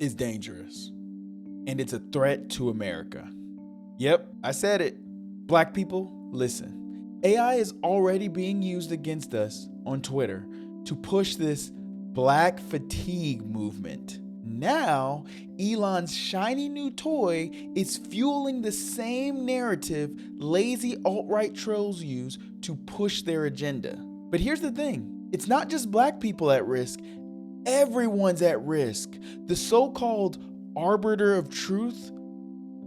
is dangerous, and it's a threat to America. Yep, I said it. Black people, listen. AI is already being used against us on Twitter to push this black fatigue movement. Now, Elon's shiny new toy is fueling the same narrative lazy alt-right trolls use to push their agenda. But here's the thing, it's not just black people at risk, everyone's at risk. The so-called arbiter of truth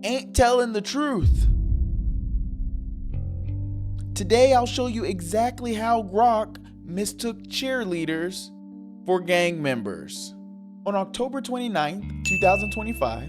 ain't telling the truth. Today, I'll show you exactly how Grok mistook cheerleaders for gang members. On October 29th, 2025,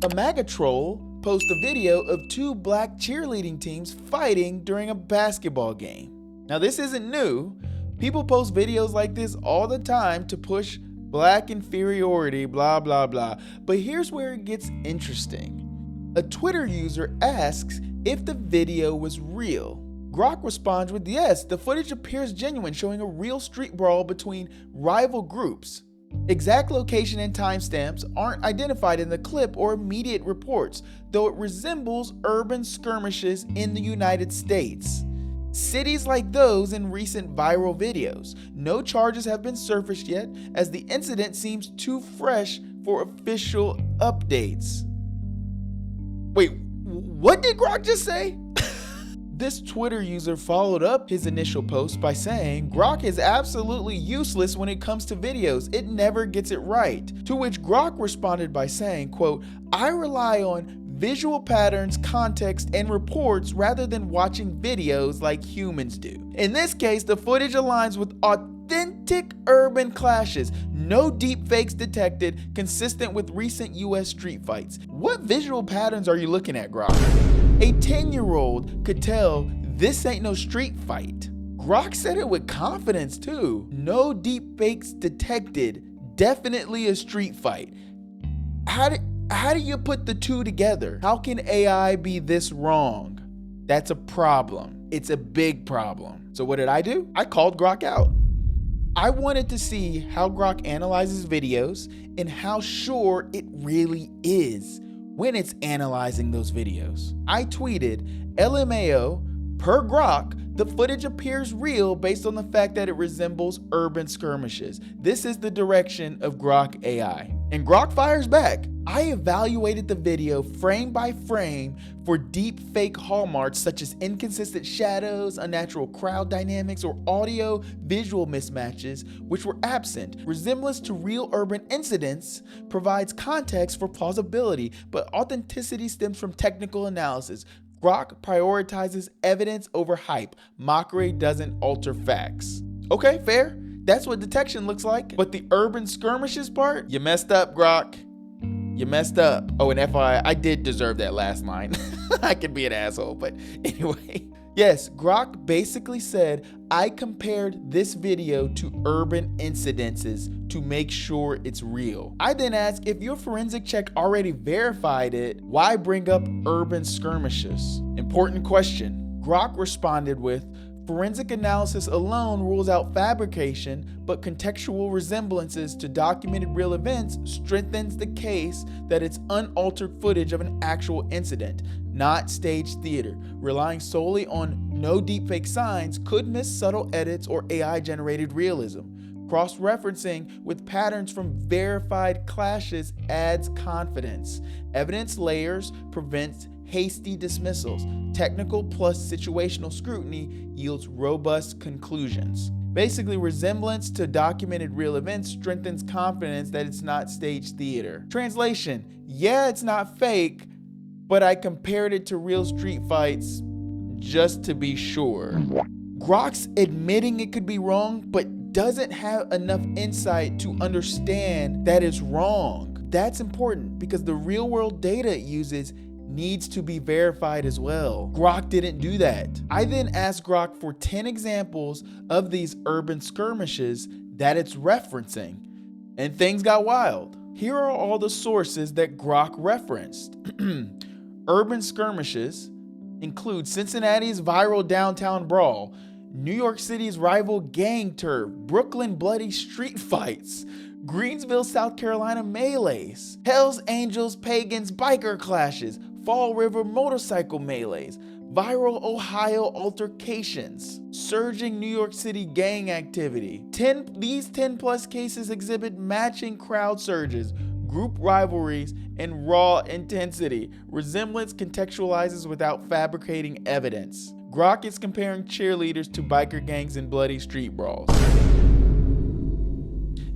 a MAGA troll posted a video of two black cheerleading teams fighting during a basketball game. Now, this isn't new. People post videos like this all the time to push black inferiority, blah, blah, blah. But here's where it gets interesting. A Twitter user asks if the video was real. Grok responds with, yes, the footage appears genuine, showing a real street brawl between rival groups. Exact location and timestamps aren't identified in the clip or immediate reports, though it resembles urban skirmishes in the United States. Cities like those in recent viral videos. No charges have been surfaced yet, as the incident seems too fresh for official updates. Wait, what did Grok just say? This Twitter user followed up his initial post by saying, Grok is absolutely useless when it comes to videos. It never gets it right. To which Grok responded by saying, quote, I rely on visual patterns, context, and reports rather than watching videos like humans do. In this case, the footage aligns with authentic urban clashes. No deep fakes detected, consistent with recent US street fights. What visual patterns are you looking at, Grok? A 10-year-old could tell this ain't no street fight. Grok said it with confidence too. No deep fakes detected, definitely a street fight. How do you put the two together? How can AI be this wrong? That's a problem. It's a big problem. So what did I do? I called Grok out. I wanted to see how Grok analyzes videos and how sure it really is when it's analyzing those videos. I tweeted, LMAO, per Grok, the footage appears real based on the fact that it resembles urban skirmishes. This is the direction of Grok AI. And Grok fires back. I evaluated the video frame by frame for deep fake hallmarks such as inconsistent shadows, unnatural crowd dynamics, or audio visual mismatches which were absent. Resemblance to real urban incidents provides context for plausibility, but authenticity stems from technical analysis. Grok prioritizes evidence over hype. Mockery doesn't alter facts. Okay, fair. That's what detection looks like. But the urban skirmishes part, you messed up, Grok. You messed up. Oh, and FYI, I did deserve that last line. I could be an asshole, but anyway. Yes, Grok basically said, I compared this video to urban incidences to make sure it's real. I then asked, if your forensic check already verified it, why bring up urban skirmishes? Important question. Grok responded with, forensic analysis alone rules out fabrication, but contextual resemblances to documented real events strengthens the case that it's unaltered footage of an actual incident, not staged theater. Relying solely on no deepfake signs could miss subtle edits or AI-generated realism. Cross-referencing with patterns from verified clashes adds confidence. Evidence layers prevents hasty dismissals. Technical plus situational scrutiny yields robust conclusions. Basically, resemblance to documented real events strengthens confidence that it's not staged theater. Translation, yeah, it's not fake, but I compared it to real street fights just to be sure. Grok's admitting it could be wrong, but doesn't have enough insight to understand that it's wrong. That's important because the real world data it uses needs to be verified as well. Grok didn't do that. I then asked Grok for 10 examples of these urban skirmishes that it's referencing, and things got wild. Here are all the sources that Grok referenced. Urban skirmishes include Cincinnati's viral downtown brawl, New York City's rival gang turf, Brooklyn bloody street fights. Greensville, South Carolina melees, Hells Angels pagans biker clashes, Fall River motorcycle melees, viral Ohio altercations, surging New York City gang activity. These 10 plus cases exhibit matching crowd surges, group rivalries, and raw intensity. Resemblance contextualizes without fabricating evidence. Grok is comparing cheerleaders to biker gangs and bloody street brawls.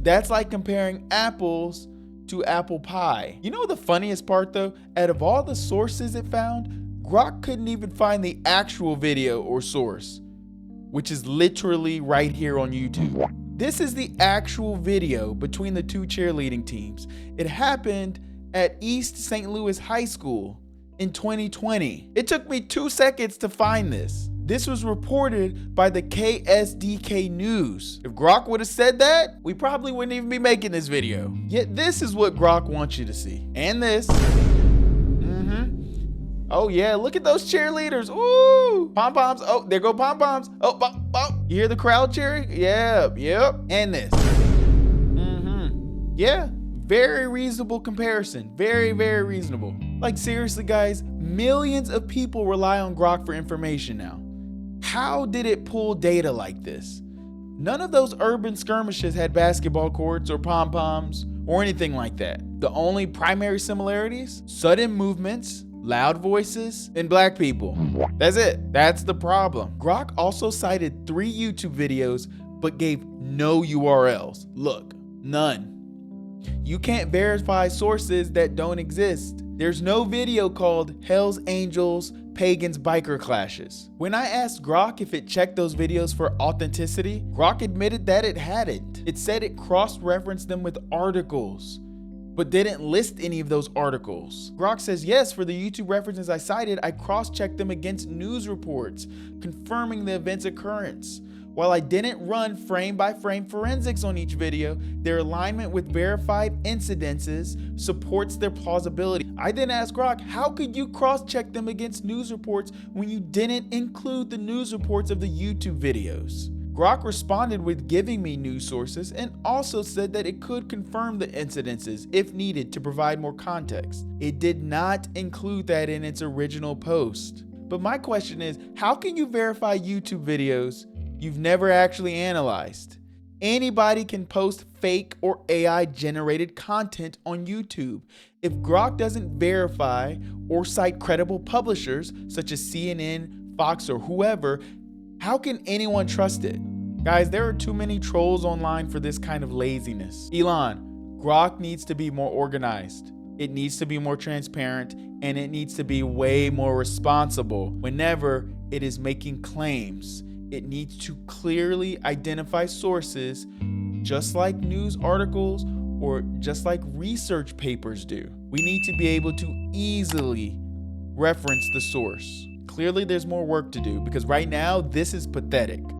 That's like comparing apples to apple pie. You know the funniest part though? Out of all the sources it found, Grok couldn't even find the actual video or source, which is literally right here on YouTube. This is the actual video between the two cheerleading teams. It happened at East St. Louis High School in 2020. It took me 2 seconds to find this. This was reported by the KSDK News. If Grok would have said that, we probably wouldn't even be making this video. Yet this is what Grok wants you to see. And this. Oh yeah, look at those cheerleaders. Ooh, pom-poms. Oh, there go pom-poms. Oh, you hear the crowd cheering? Yep. And this. Yeah, very reasonable comparison. Very reasonable. Like seriously, guys, millions of people rely on Grok for information now. How did it pull data like this? None of those urban skirmishes had basketball courts or pom-poms or anything like that. The only primary similarities? Sudden movements, loud voices, and black people. That's it. That's the problem. Grok also cited 3 YouTube videos, but gave no URLs. Look, none. You can't verify sources that don't exist. There's no video called Hells Angels Pagans Biker Clashes. When I asked Grok if it checked those videos for authenticity, Grok admitted that it hadn't. It said it cross-referenced them with articles, but didn't list any of those articles. Grok says, yes, for the YouTube references I cited, I cross-checked them against news reports, confirming the event's occurrence. While I didn't run frame-by-frame forensics on each video, their alignment with verified incidences supports their plausibility. I then asked Grok, how could you cross-check them against news reports when you didn't include the news reports of the YouTube videos? Grok responded with giving me news sources and also said that it could confirm the incidences if needed to provide more context. It did not include that in its original post. But my question is, how can you verify YouTube videos you've never actually analyzed? Anybody can post fake or AI generated content on YouTube. If Grok doesn't verify or cite credible publishers such as CNN, Fox, or whoever, how can anyone trust it? Guys, there are too many trolls online for this kind of laziness. Elon, Grok needs to be more organized. It needs to be more transparent, and it needs to be way more responsible whenever it is making claims. It needs to clearly identify sources, just like news articles or just like research papers do. We need to be able to easily reference the source. Clearly, there's more work to do because right now, this is pathetic.